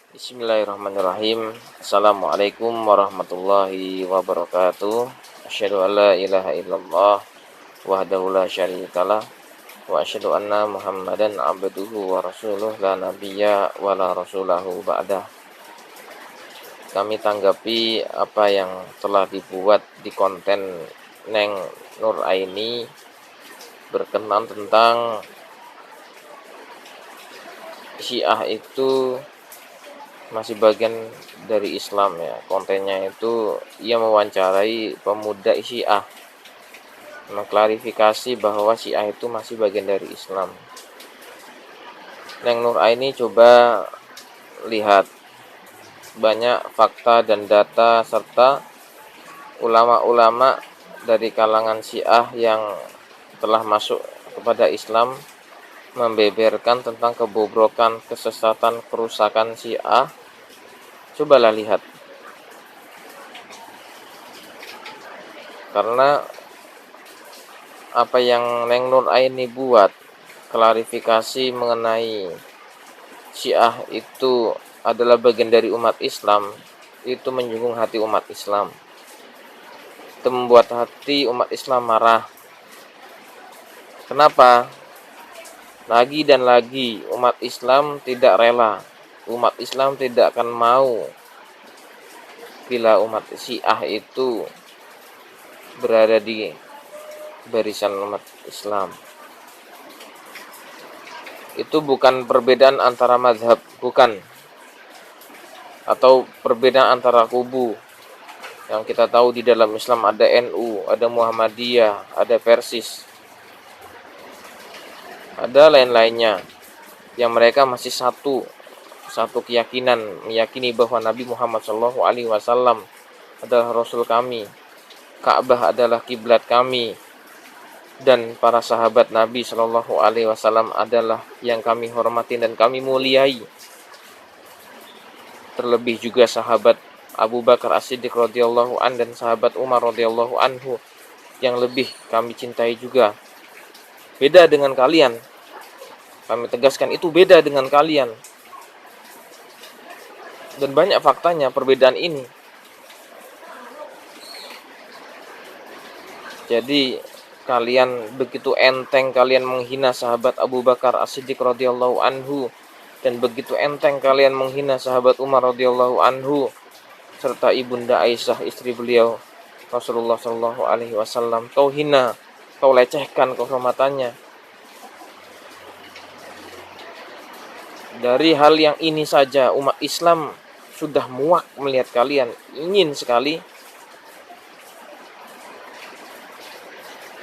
Bismillahirrahmanirrahim. Assalamualaikum warahmatullahi wabarakatuh. Asyhadu an la ilaha illallah wahdahu la syarikalah wa asyhadu anna Muhammadan abduhu wa rasuluh la nabiyya wa la rasulahu ba'dah. Kami tanggapi apa yang telah dibuat di konten Neng Nur Aini berkenan tentang Syiah itu masih bagian dari Islam ya. Kontennya itu ia mewawancarai pemuda Syiah, mengklarifikasi bahwa Syiah itu masih bagian dari Islam. Neng Nur Aini coba lihat banyak fakta dan data serta ulama-ulama dari kalangan Syiah yang telah masuk kepada Islam membeberkan tentang kebobrokan, kesesatan, kerusakan Syiah. Cobalah lihat. Karena apa yang Neng Nur Aini buat, klarifikasi mengenai Syiah itu adalah bagian dari umat Islam, itu menyinggung hati umat Islam. Itu membuat hati umat Islam marah. Kenapa? Lagi dan lagi umat Islam tidak rela, umat Islam tidak akan mau bila umat Syiah itu berada di barisan umat Islam. Itu bukan perbedaan antara mazhab, bukan, atau perbedaan antara kubu. Yang kita tahu di dalam Islam ada NU, ada Muhammadiyah, ada Persis, ada lain-lainnya yang mereka masih satu keyakinan, meyakini bahwa Nabi Muhammad SAW adalah Rasul kami, Ka'bah adalah kiblat kami, dan para sahabat Nabi SAW adalah yang kami hormati dan kami muliai. Terlebih juga sahabat Abu Bakar As-Siddiq radhiyallahu an dan sahabat Umar radhiyallahu anhu yang lebih kami cintai juga. Beda dengan kalian. Kami tegaskan itu beda dengan kalian. Dan banyak faktanya perbedaan ini. Jadi kalian begitu enteng kalian menghina sahabat Abu Bakar As-Siddiq radhiyallahu anhu, dan begitu enteng kalian menghina sahabat Umar radhiyallahu anhu serta ibunda Aisyah istri beliau Rasulullah sallallahu alaihi wasallam. Kau hina, kau lecehkan kehormatannya. Dari hal yang ini saja umat Islam sudah muak melihat kalian, ingin sekali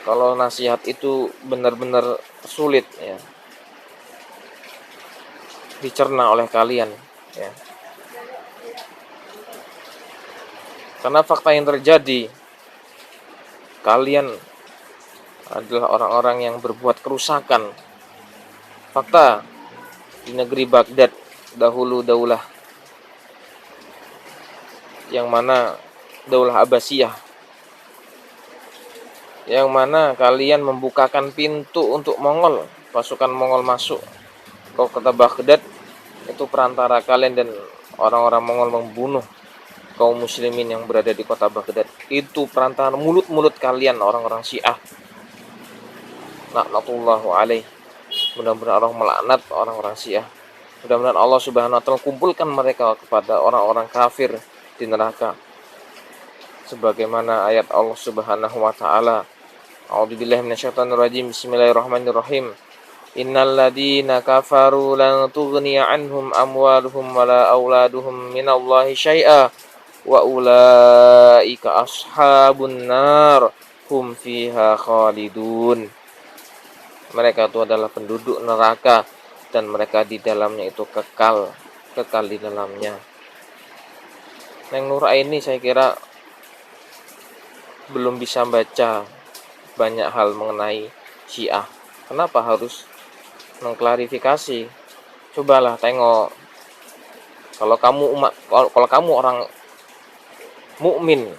kalau nasihat itu benar-benar sulit ya dicerna oleh kalian ya. Karena fakta yang terjadi, kalian adalah orang-orang yang berbuat kerusakan. Fakta di negeri Baghdad dahulu daulah yang mana daulah Abbasiyah, yang mana kalian membukakan pintu untuk Mongol, pasukan Mongol masuk ke kota Baghdad. Itu perantara kalian dan orang-orang Mongol membunuh kaum muslimin yang berada di kota Baghdad. Itu perantara mulut-mulut kalian orang-orang Syiah. Laknatullahu alaih. Mudah-mudahan Allah melaknat orang-orang Syiah. Mudah-mudahan Allah Subhanahu wa taala kumpulkan mereka kepada orang-orang kafir di neraka. Sebagaimana ayat Allah Subhanahu wa taala, A'udzubillahi minasyaitonirrajim. Bismillahirrahmanirrahim. Innal ladzina kafaru lan tughniya anhum amwaluhum wala auladuhum minallahi syai'a wa ulaika ashabun nar hum fiha khalidun. Mereka itu adalah penduduk neraka dan mereka di dalamnya itu kekal di dalamnya. Neng Nur Aini saya kira belum bisa baca banyak hal mengenai Syiah. Kenapa harus mengklarifikasi? Cobalah tengok. Kalau kamu orang mukmin,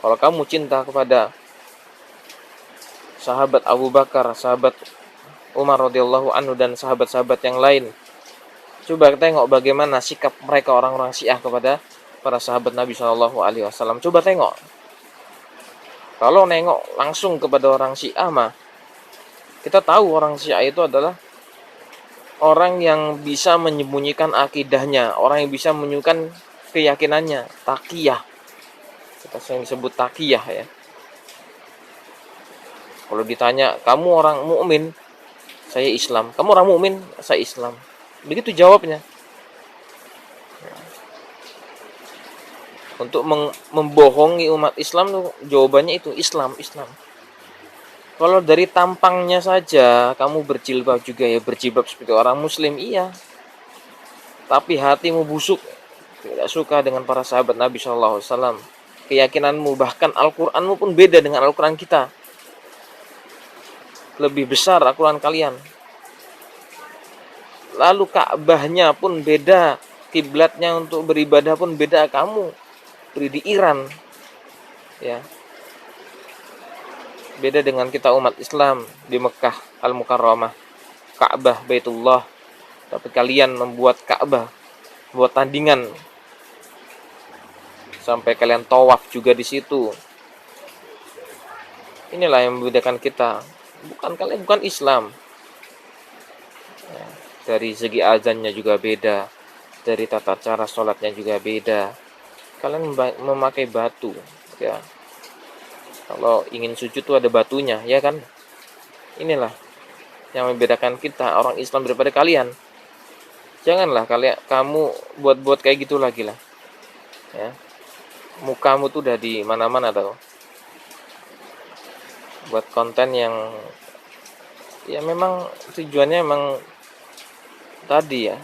kalau kamu cinta kepada sahabat Abu Bakar, sahabat Umar radhiyallahu anhu dan sahabat-sahabat yang lain, Coba tengok bagaimana sikap mereka orang-orang Syiah kepada para sahabat Nabi Shallallahu Alaihi Wasallam. Coba tengok. Kalau nengok langsung kepada orang Syiah mah, kita tahu orang Syiah itu adalah orang yang bisa menyembunyikan akidahnya, orang yang bisa menyembunyikan keyakinannya, taqiyah. Kita sering disebut taqiyah ya. Kalau ditanya, kamu orang mukmin, saya Islam. Kamu orang mukmin, saya Islam. Begitu jawabnya. Untuk membohongi umat Islam tuh jawabannya itu Islam, Islam. Kalau dari tampangnya saja kamu berjilbab juga ya, berjilbab seperti orang muslim, iya. Tapi hatimu busuk, tidak suka dengan para sahabat Nabi SAW. Keyakinanmu bahkan Al-Qur'anmu pun beda dengan Al-Qur'an kita. Lebih besar Al-Qur'an kalian. Lalu Ka'bahnya pun beda, kiblatnya untuk beribadah pun beda, kamu beri di Iran. Ya. Beda dengan kita umat Islam di Mekah Al-Mukarramah, Ka'bah Baitullah. Tapi kalian membuat Ka'bah, buat tandingan. Sampai kalian tawaf juga di situ. Inilah yang membedakan kita. Bukan kalian, bukan Islam. Ya, dari segi azannya juga beda. Dari tata cara sholatnya juga beda. Kalian memakai batu, ya. Kalau ingin sujud tuh ada batunya, ya kan? Inilah yang membedakan kita orang Islam daripada kalian. Janganlah kamu buat kayak gitu lagi lah. Ya. Mukamu tuh udah di mana-mana tau. Buat konten yang ya memang tujuannya memang tadi ya,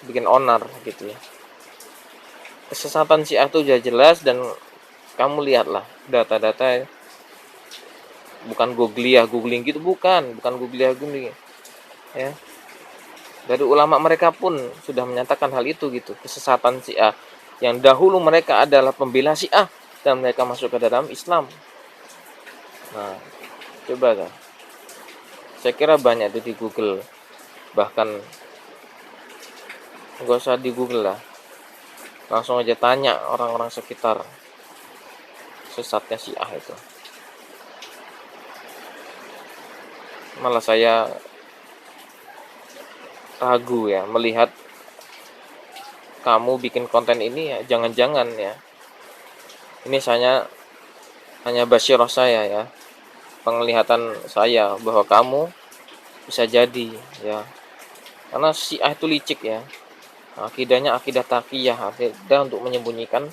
bikin onar gitu ya. Kesesatan Syiah tuh udah jelas dan kamu lihatlah data-data, bukan googling gitu, bukan googling ya. Dari ulama mereka pun sudah menyatakan hal itu gitu, kesesatan Syiah yang dahulu mereka adalah pembela Syiah dan mereka masuk ke dalam Islam. Nah, coba kan. Saya kira banyak itu di Google, bahkan nggak usah di Google lah, langsung aja tanya orang-orang sekitar sesatnya Syiah itu. Malah saya ragu ya melihat kamu bikin konten ini ya, jangan-jangan ya ini saya hanya basyirah saya ya, penglihatan saya bahwa kamu bisa jadi ya, karena Syiah itu licik ya, akidahnya akidah taqiyah, akidah untuk menyembunyikan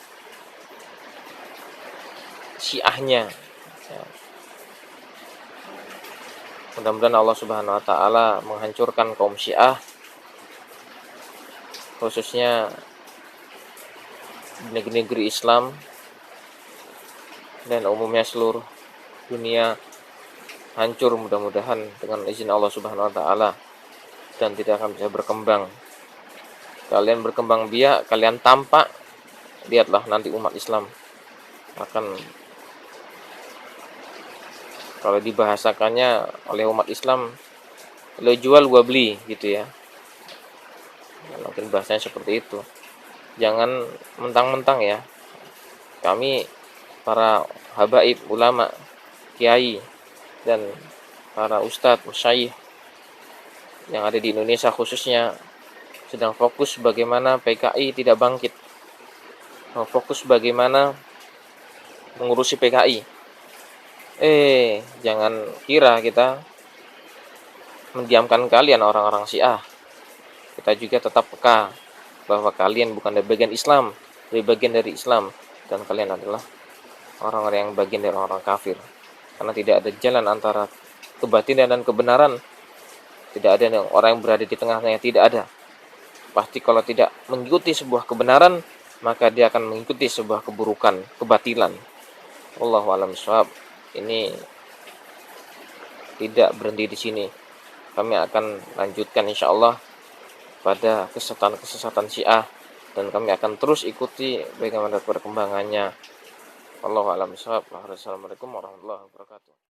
Syiahnya ya. Mudah-mudahan Allah Subhanahu wa taala menghancurkan kaum Syiah, khususnya di negeri Islam dan umumnya seluruh dunia hancur mudah-mudahan dengan izin Allah Subhanahu wa taala, dan tidak akan bisa berkembang. Kalian berkembang biak, kalian tampak, lihatlah nanti umat Islam akan, kalau dibahasakannya oleh umat Islam, lo jual gua beli gitu ya. Mungkin bahasanya seperti itu. Jangan mentang-mentang ya, kami para habaib, ulama, kiai, dan para ustadz, masyayikh yang ada di Indonesia khususnya sedang fokus bagaimana PKI tidak bangkit, fokus bagaimana mengurusi PKI. Jangan kira kita mendiamkan kalian orang-orang Syiah. Kita juga tetap peka bahwa kalian bukan dari bagian Islam, dari bagian dari Islam, dan kalian adalah orang-orang yang bagian dari orang kafir. Karena tidak ada jalan antara kebatilan dan kebenaran. Tidak ada orang yang berada di tengahnya, tidak ada. Pasti kalau tidak mengikuti sebuah kebenaran, maka dia akan mengikuti sebuah keburukan, kebatilan. Wallahu a'lam bishawab. Ini tidak berhenti di sini. Kami akan lanjutkan insyaallah pada kesesatan Syiah, dan kami akan terus ikuti bagaimana perkembangannya. Wallahu a'lam bishawab. Wassalamualaikum warahmatullahi wabarakatuh.